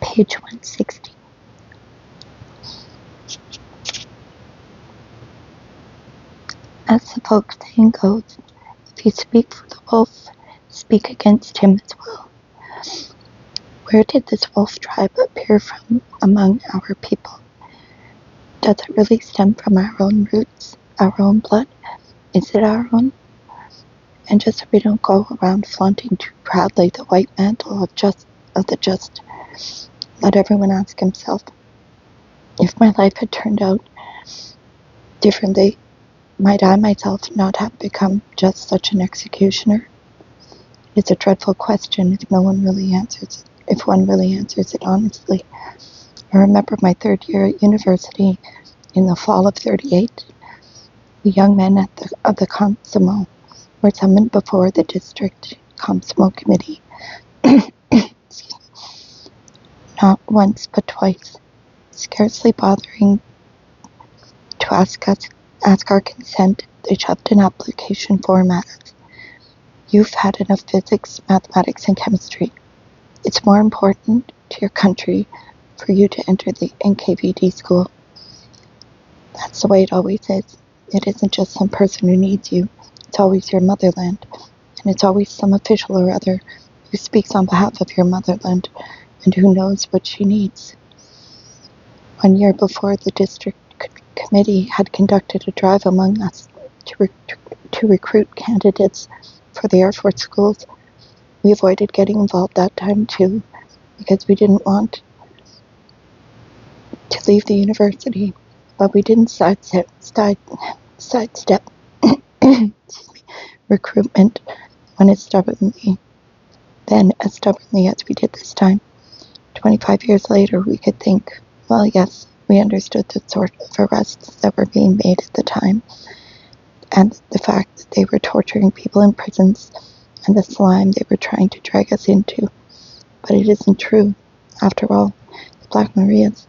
Page 160. As the folk saying goes, if you speak for the wolf, speak against him as well. Where did this wolf tribe appear from among our people? Does it really stem from our own roots, our own blood? Is it our own? And just so we don't go around flaunting too proudly the white mantle of the just, let everyone ask himself, if my life had turned out differently, might I myself not have become just such an executioner? It's a dreadful question if one really answers it honestly. I remember my third year at university in the fall of '38. The young men of the Consumo were summoned before the district Consumo committee. Not once but twice, scarcely bothering to ask our consent, they shoved an application form at us. You've had enough physics, mathematics, and chemistry. It's more important to your country for you to enter the NKVD school. That's the way it always is. It isn't just some person who needs you. It's always your motherland. And it's always some official or other who speaks on behalf of your motherland and who knows what she needs. 1 year before, the district committee had conducted a drive among us to recruit candidates for the Air Force schools. We avoided getting involved that time too, because we didn't want to leave the university, but we didn't sidestep recruitment as stubbornly as we did this time. 25 years later, we could think, well, yes, we understood the sort of arrests that were being made at the time, and the fact that they were torturing people in prisons, and the slime they were trying to drag us into. But it isn't true. After all, the Black Marias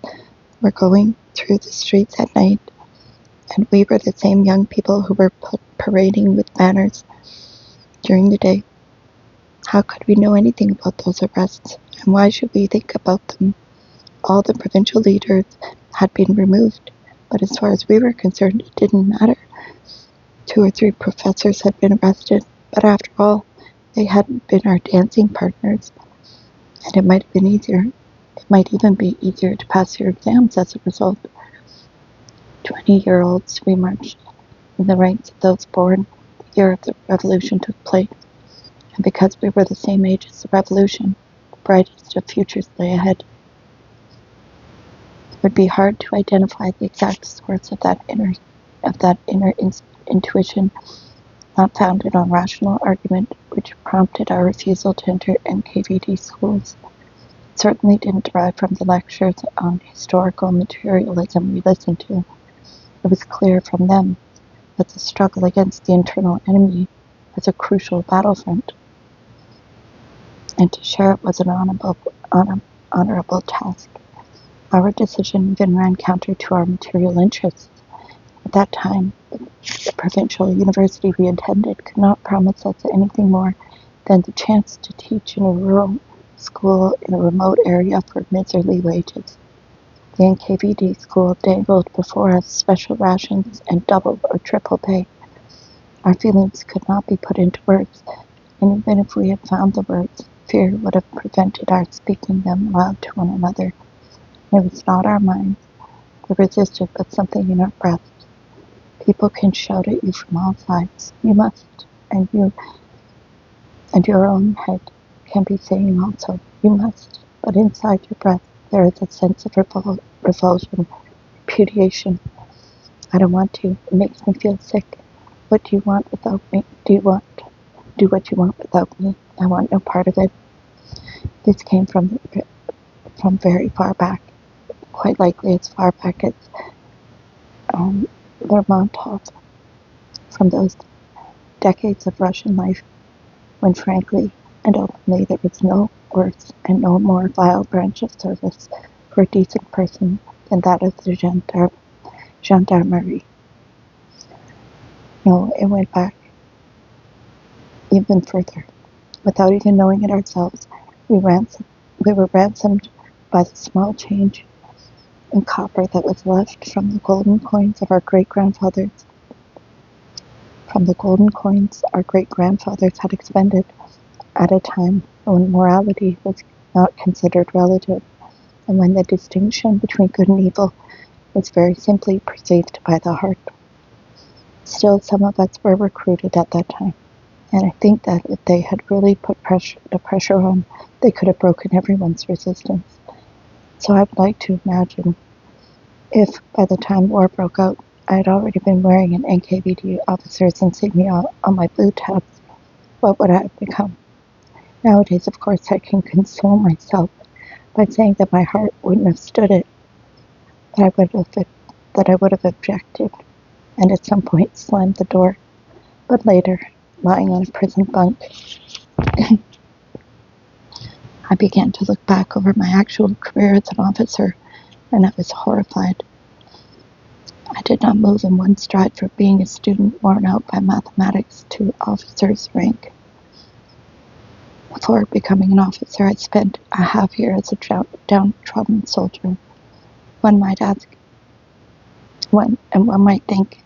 were going through the streets at night, and we were the same young people who were parading with banners during the day. How could we know anything about those arrests, and why should we think about them? All the provincial leaders had been removed, but as far as we were concerned, it didn't matter. 2 or 3 professors had been arrested, but after all, they hadn't been our dancing partners, and it might even be easier to pass your exams as a result. 20-year-olds, we marched in the ranks of those born the year of the revolution took place, and because we were the same age as the revolution, the brightest of futures lay ahead. It would be hard to identify the exact source of that inner intuition, not founded on rational argument, which prompted our refusal to enter NKVD schools. It certainly didn't derive from the lectures on historical materialism we listened to. It was clear from them that the struggle against the internal enemy was a crucial battlefront, and to share it was an honorable task. Our decision even ran counter to our material interests. At that time, the provincial university we attended could not promise us anything more than the chance to teach in a rural school in a remote area for miserly wages. The NKVD school dangled before us special rations and double or triple pay. Our feelings could not be put into words, and even if we had found the words, fear would have prevented our speaking them aloud to one another. It was not our minds that resisted, but something in our breasts. People can shout at you from all sides. You must, and your own head can be saying also, you must, but inside your breath there is a sense of revulsion, repudiation. I don't want to. It makes me feel sick. What do you want without me? Do what you want without me. I want no part of it. This came from very far back, quite likely as far back as Lermontov, from those decades of Russian life when frankly and openly there was no worse and no more vile branch of service for a decent person than that of the gendarmerie. No, it went back even further. Without even knowing it ourselves, we were ransomed by the small change in copper that was left from the golden coins of our great-grandfathers. From the golden coins our great-grandfathers had expended at a time when morality was not considered relative, and when the distinction between good and evil was very simply perceived by the heart. Still, some of us were recruited at that time, and I think that if they had really put the pressure on, they could have broken everyone's resistance. So I'd like to imagine if, by the time war broke out, I had already been wearing an NKVD officer's insignia on my blue tabs, what would I have become? Nowadays, of course, I can console myself by saying that my heart wouldn't have stood it, but I would have objected, and at some point slammed the door. But later, lying on a prison bunk, I began to look back over my actual career as an officer, and I was horrified. I did not move in one stride from being a student worn out by mathematics to officer's rank. Before becoming an officer, I spent a half year as a downtrodden soldier. One might ask, one might think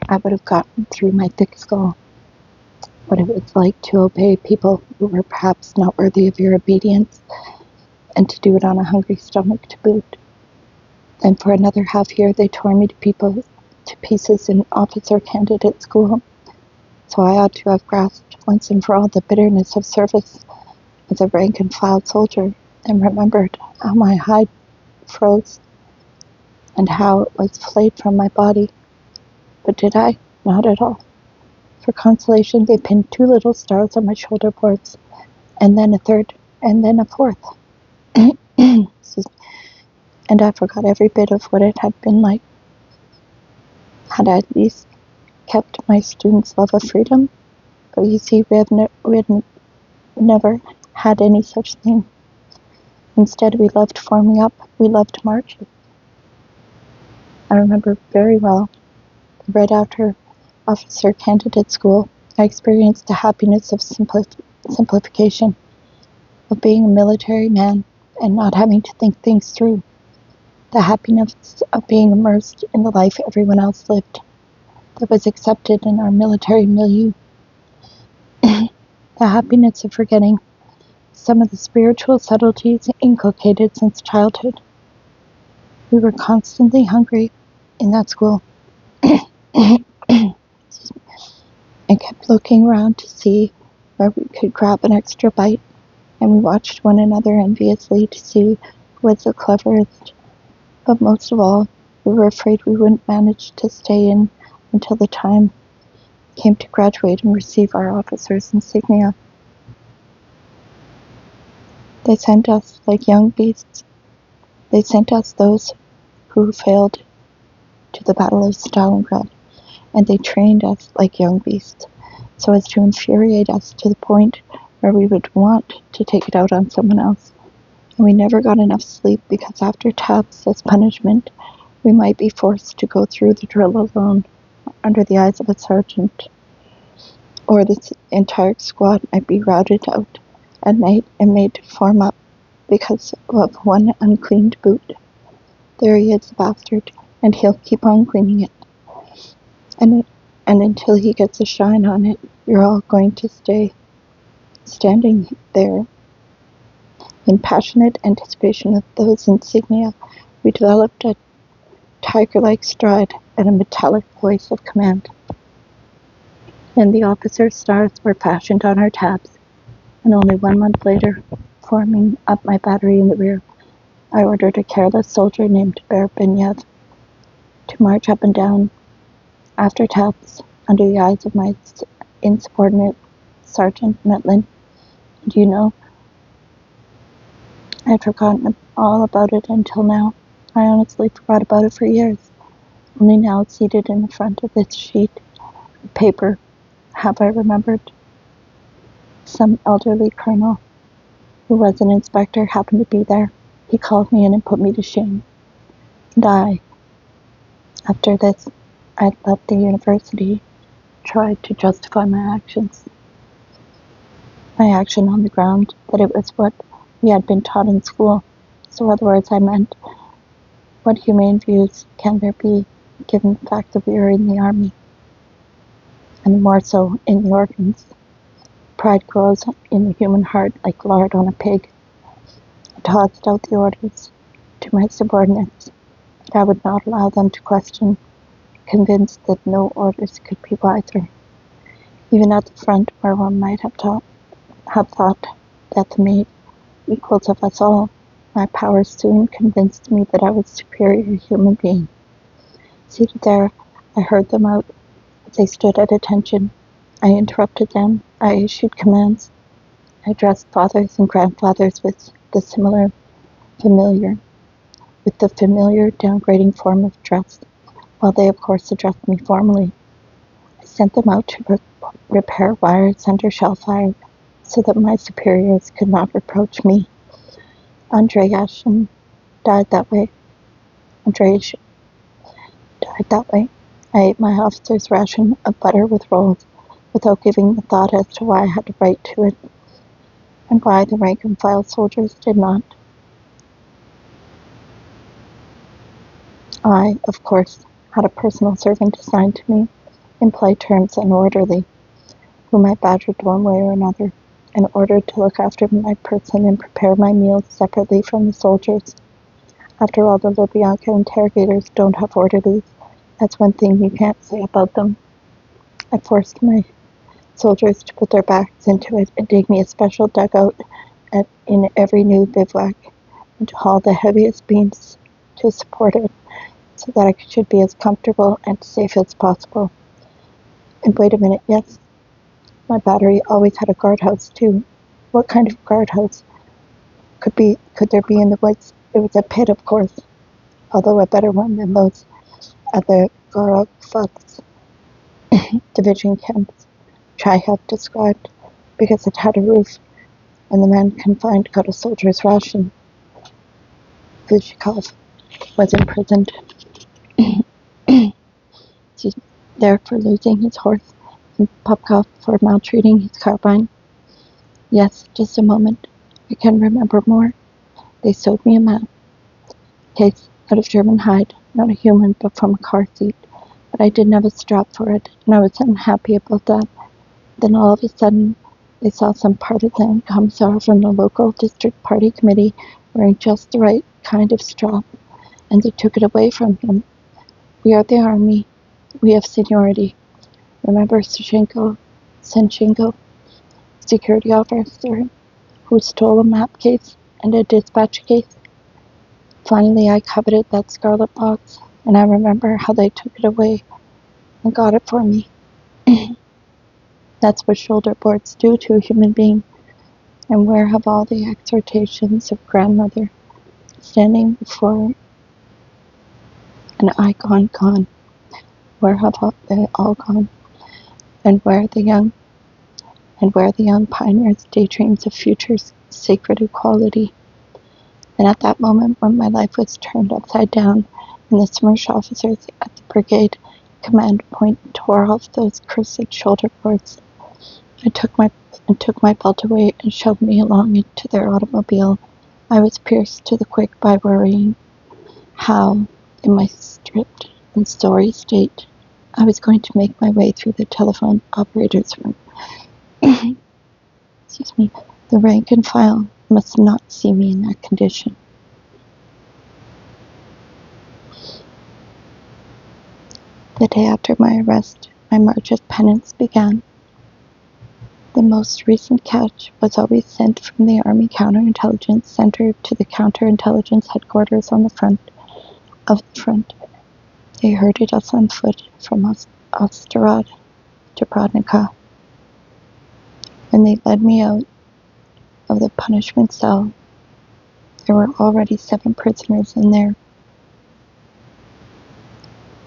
I would have gotten through my thick skull what it was like to obey people who were perhaps not worthy of your obedience, and to do it on a hungry stomach to boot. And for another half year they tore me to pieces in officer candidate school. So I ought to have grasped once and for all the bitterness of service as a rank-and-file soldier, and remembered how my hide froze and how it was flayed from my body. But did I? Not at all. For consolation, they pinned 2 little stars on my shoulder boards, and then a third, and then a fourth. And I forgot every bit of what it had been like. Had I at least kept my students' love of freedom? But you see, we had never had any such thing. Instead, we loved forming up, we loved marching. I remember very well, right after officer candidate school, I experienced the happiness of simplification, of being a military man and not having to think things through, the happiness of being immersed in the life everyone else lived, that was accepted in our military milieu, the happiness of forgetting some of the spiritual subtleties inculcated since childhood. We were constantly hungry in that school, and kept looking around to see where we could grab an extra bite, and we watched one another enviously to see who was the cleverest. But most of all, we were afraid we wouldn't manage to stay in until the time came to graduate and receive our officer's insignia. They sent us like young beasts. They sent us those who failed to the Battle of Stalingrad, and they trained us like young beasts, so as to infuriate us to the point where we would want to take it out on someone else. And we never got enough sleep, because after tabs, as punishment, we might be forced to go through the drill alone under the eyes of a sergeant, or the entire squad might be routed out at night and made to form up because of one uncleaned boot. There he is, the bastard, and he'll keep on cleaning it. And until he gets a shine on it, you're all going to stay standing there. In passionate anticipation of those insignia, we developed a tiger-like stride and a metallic voice of command. And the officer's stars were fashioned on our tabs, and only 1 month later, forming up my battery in the rear, I ordered a careless soldier named Berbenyev to march up and down after tabs under the eyes of my insubordinate Sergeant Metlin. And you know, I had forgotten all about it until now. I honestly forgot about it for years. Only now, seated in the front of this sheet of paper, have I remembered. Some elderly colonel, who was an inspector, happened to be there. He called me in and put me to shame. And after this, I left the university, tried to justify my actions. My action on the ground that it was what we had been taught in school, So in other words, I meant, what humane views can there be, given the fact that we are in the army, and more so in the organs? Pride grows in the human heart like lard on a pig. I tossed out the orders to my subordinates, but I would not allow them to question, convinced that no orders could be wiser. Even at the front, where one might have thought that the made equals of us all, my power soon convinced me that I was a superior human being. Seated there, I heard them out as they stood at attention. I interrupted them. I issued commands. I addressed fathers and grandfathers with the familiar downgrading form of address, while they of course addressed me formally. I sent them out to repair wires under shell fire, so that my superiors could not reproach me. Andreashin died that way. I ate my officer's ration of butter with rolls, without giving the thought as to why I had a right to it, and why the rank-and-file soldiers did not. I, of course, had a personal servant assigned to me, in polite terms an orderly, whom I badgered one way or another, and ordered to look after my person and prepare my meals separately from the soldiers. After all, the Lubyanka interrogators don't have orderlies. That's one thing you can't say about them. I forced my soldiers to put their backs into it and dig me a special dugout in every new bivouac, and to haul the heaviest beams to support it, so that I should be as comfortable and safe as possible. And wait a minute, yes, my battery always had a guardhouse too. What kind of guardhouse could there be in the woods? It was a pit, of course, although a better one than those at the Gulag division camps, which I have described, because it had a roof, and the men confined got a soldier's ration. Bluecaps was imprisoned there for losing his horse, and Popkov for maltreating his carbine. Yes, just a moment. I can remember more. They sewed me a map. Case out of German hide, not a human, but from a car seat. But I didn't have a strap for it, and I was unhappy about that. Then all of a sudden, they saw some partisan commissar from the local district party committee wearing just the right kind of strap, and they took it away from him. We are the army. We have seniority. Remember Senchenko, security officer, who stole a map case and a dispatch case? Finally, I coveted that scarlet box, and I remember how they took it away and got it for me. That's what shoulder boards do to a human being. And where have all the exhortations of grandmother standing before an icon gone? Where have they all gone? And where the young pioneers' daydreams of future's sacred equality? And at that moment, when my life was turned upside down, and the Smersh officers at the brigade command point tore off those cursed shoulder boards, I took my belt away and shoved me along into their automobile. I was pierced to the quick by worrying how, in my stripped and sorry state, I was going to make my way through the telephone operator's room. Excuse me. The rank and file must not see me in that condition. The day after my arrest, my march of penance began. The most recent catch was always sent from the Army Counterintelligence Center to the Counterintelligence Headquarters on the front. They herded us on foot from Osterod to Brodnica. When they led me out of the punishment cell, there were already 7 prisoners in there.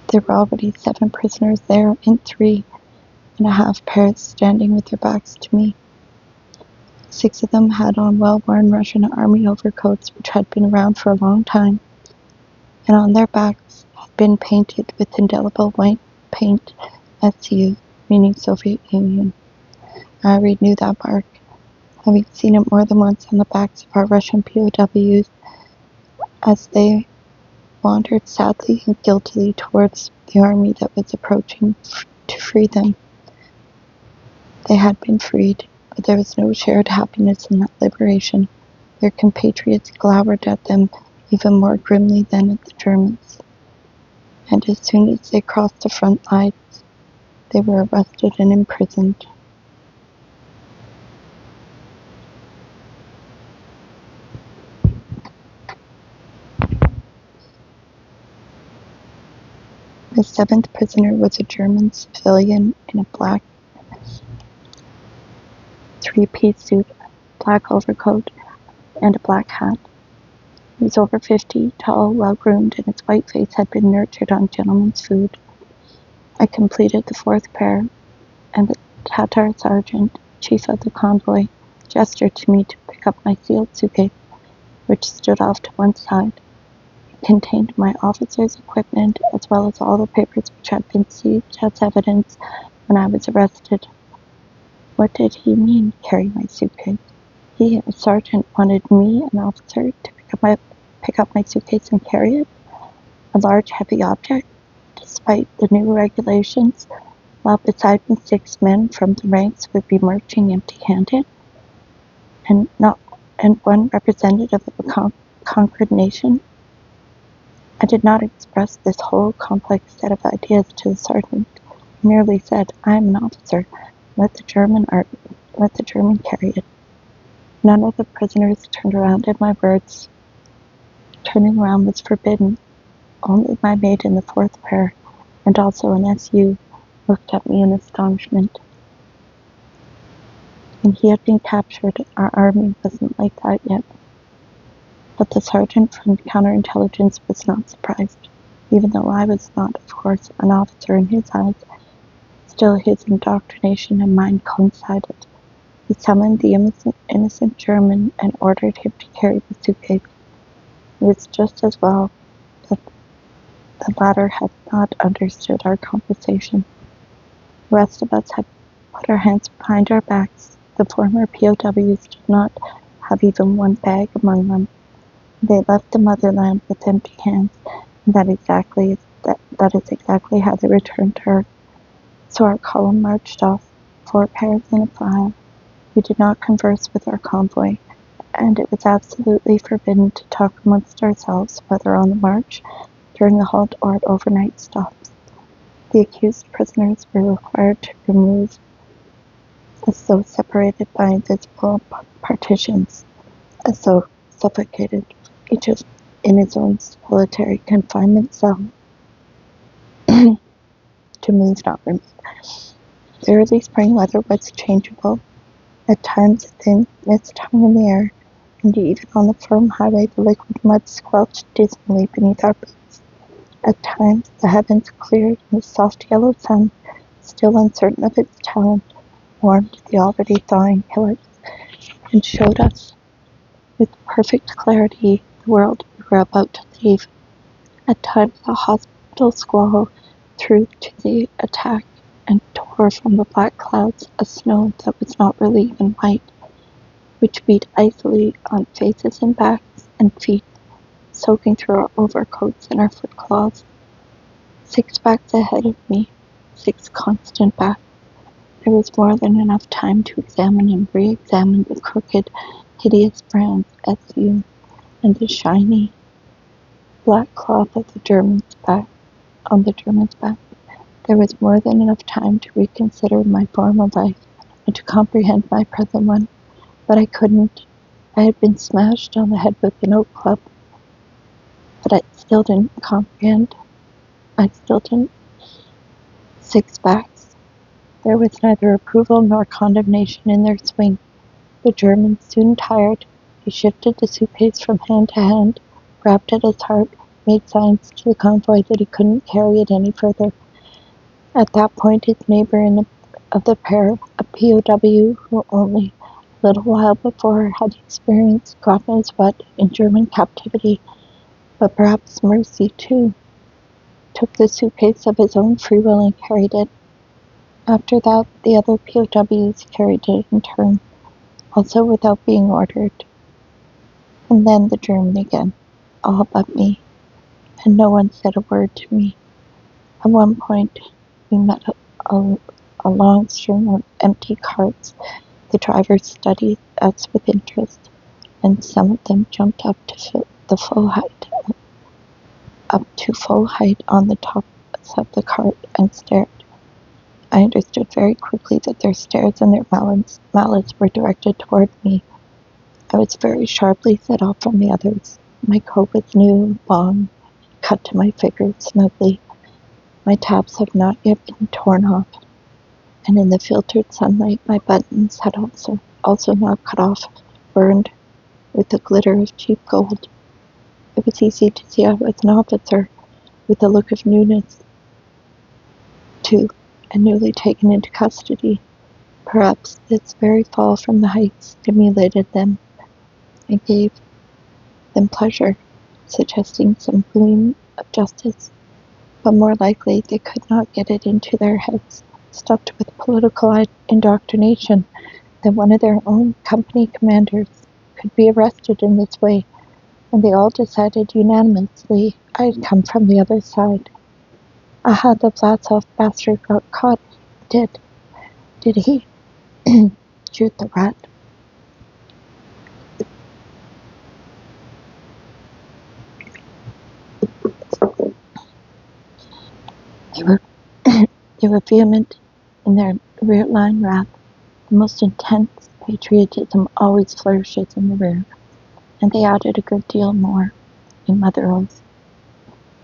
There were already 7 prisoners there, in 3.5 pairs standing with their backs to me. 6 of them had on well-worn Russian army overcoats which had been around for a long time, and on their backs had been painted with indelible white paint SU, meaning Soviet Union. I already knew that mark, having seen it more than once on the backs of our Russian POWs as they wandered sadly and guiltily towards the army that was approaching to free them. They had been freed, but there was no shared happiness in that liberation. Their compatriots glowered at them even more grimly than at the Germans, and as soon as they crossed the front lines, they were arrested and imprisoned. The seventh prisoner was a German civilian in a black three-piece suit, black overcoat, and a black hat. He was over 50, tall, well-groomed, and his white face had been nurtured on gentleman's food. I completed the fourth pair, and the Tatar sergeant, chief of the convoy, gestured to me to pick up my sealed suitcase, which stood off to one side. It contained my officer's equipment, as well as all the papers which had been seized as evidence when I was arrested. What did he mean, carry my suitcase? He, a sergeant, wanted me, an officer, to pick up my suitcase and carry it, a large, heavy object, despite the new regulations, while beside me 6 men from the ranks would be marching empty-handed, and one representative of a conquered nation. I did not express this whole complex set of ideas to the sergeant. I merely said, "I am an officer. Let the German carry it." None of the prisoners turned around at my words. Turning around was forbidden. Only my mate in the fourth pair, and also an SU, looked at me in astonishment. When he had been captured, our army wasn't like that yet. But the sergeant from counterintelligence was not surprised. Even though I was not, of course, an officer in his eyes, still his indoctrination and mine coincided. He summoned the innocent German and ordered him to carry the suitcase. It was just as well that the latter had not understood our conversation. The rest of us had put our hands behind our backs. The former POWs did not have even one bag among them. They left the motherland with empty hands, and that is exactly how they returned to Earth. So our column marched off, 4 pairs in a file. We did not converse with our convoy, and it was absolutely forbidden to talk amongst ourselves, whether on the march, during the halt, or at overnight stops. The accused prisoners were required to remove, as though separated by invisible partitions, as though suffocated, each in his own solitary confinement cell. To move, not remove. The early spring weather was changeable. At times a thin mist hung in the air, and even on the firm highway the liquid mud squelched dismally beneath our boots. At times the heavens cleared, and the soft yellow sun, still uncertain of its talent, warmed the already thawing hillocks, and showed us with perfect clarity the world we were about to leave. At times the hospital squall threw to the attack and tore from the black clouds a snow that was not really even white, which beat icily on faces and backs and feet, soaking through our overcoats and our footcloths. 6 backs ahead of me, 6 constant backs. There was more than enough time to examine and re-examine the crooked, hideous brown SU and the shiny black cloth of the German's back. On the German's back, there was more than enough time to reconsider my former life and to comprehend my present one, but I couldn't. I had been smashed on the head with an oak club, but I still didn't comprehend. I still didn't. 6 backs. There was neither approval nor condemnation in their swing. The German soon tired. He shifted the suitcase from hand to hand, grabbed at his heart, made signs to the convoy that he couldn't carry it any further. At that point, his neighbor of the pair, a POW who only a little while before had experienced God knows what in German captivity, but perhaps mercy too, took the suitcase of his own free will and carried it. After that, the other POWs carried it in turn, also without being ordered. And then the German again. all but me, and no one said a word to me. At one point, we met a long string of empty carts. The drivers studied us with interest, and some of them jumped up to full height on the tops of the cart and stared. I understood very quickly that their stares and their malice were directed toward me. I was very sharply set off from the others. My coat was new, long, cut to my figure snugly. My tabs had not yet been torn off, and in the filtered sunlight my buttons had also not cut off, burned with the glitter of cheap gold. It was easy to see I was an officer, with a look of newness, too, and newly taken into custody. Perhaps this very fall from the heights stimulated them and gave them pleasure, suggesting some gleam of justice. But more likely they could not get it into their heads, stuffed with political indoctrination, that one of their own company commanders could be arrested in this way, and they all decided unanimously I had come from the other side. Aha, the Vlasov bastard got caught. Did he? Shoot the rat. They were vehement in their rear-line wrath. The most intense patriotism always flourishes in the rear, and they added a good deal more in mother oaths.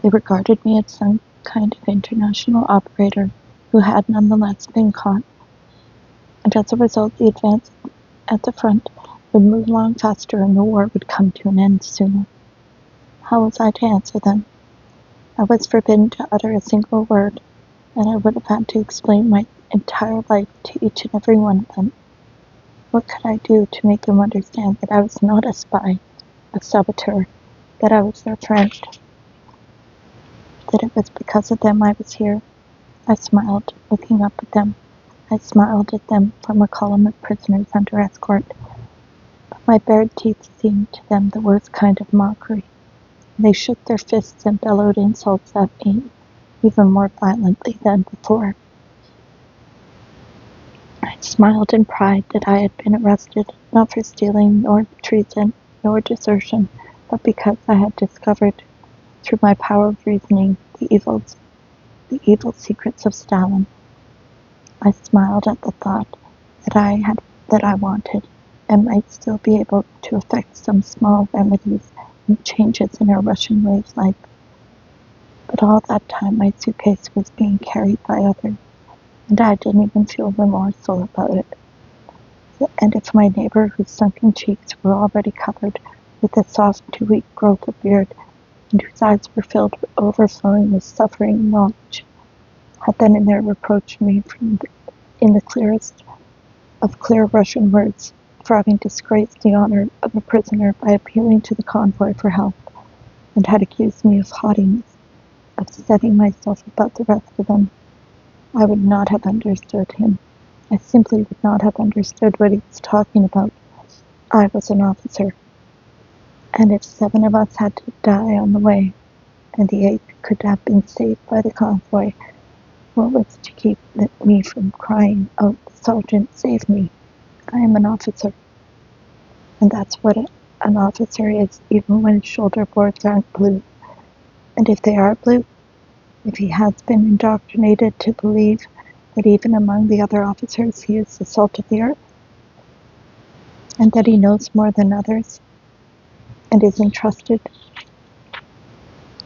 They regarded me as some kind of international operator who had nonetheless been caught, and as a result the advance at the front would move along faster and the war would come to an end sooner. How was I to answer them? I was forbidden to utter a single word, and I would have had to explain my entire life to each and every one of them. What could I do to make them understand that I was not a spy, a saboteur, that I was their friend, that it was because of them I was here? I smiled, looking up at them. I smiled at them from a column of prisoners under escort. But my bared teeth seemed to them the worst kind of mockery. They shook their fists and bellowed insults at me, even more violently than before. I smiled in pride that I had been arrested, not for stealing, nor treason, nor desertion, but because I had discovered, through my power of reasoning, the evil secrets of Stalin. I smiled at the thought that I wanted, and might still be able to effect some small remedies and changes in our Russian way of life. But all that time my suitcase was being carried by others, and I didn't even feel remorseful about it. And if my neighbor, whose sunken cheeks were already covered with a soft 2-week growth of beard, and whose eyes were overflowing with suffering knowledge, had then and there reproached me in the clearest of clear Russian words for having disgraced the honor of a prisoner by appealing to the convoy for help, and had accused me of haughtiness, of setting myself above the rest of them, I would not have understood him. I simply would not have understood what he was talking about. I was an officer, and if 7 of us had to die on the way, and the 8th could have been saved by the convoy, what was to keep me from crying out, "Sergeant, save me. I am an officer." And that's what an officer is, even when his shoulder boards aren't blue. And if they are blue, if he has been indoctrinated to believe that even among the other officers he is the salt of the earth, and that he knows more than others, and is entrusted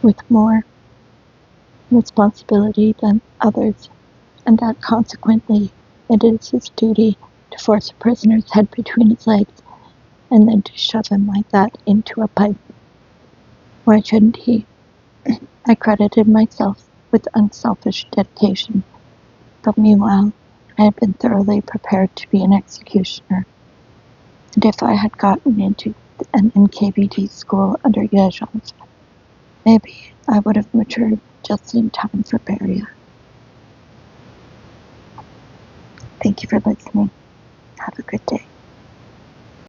with more responsibility than others, and that consequently it is his duty to force a prisoner's head between his legs and then to shove him like that into a pipe. Why shouldn't he? I credited myself with unselfish dedication, but meanwhile I had been thoroughly prepared to be an executioner, and if I had gotten into an NKVD school under Yezhov, maybe I would have matured just in time for Beria. Thank you for listening. Have a good day.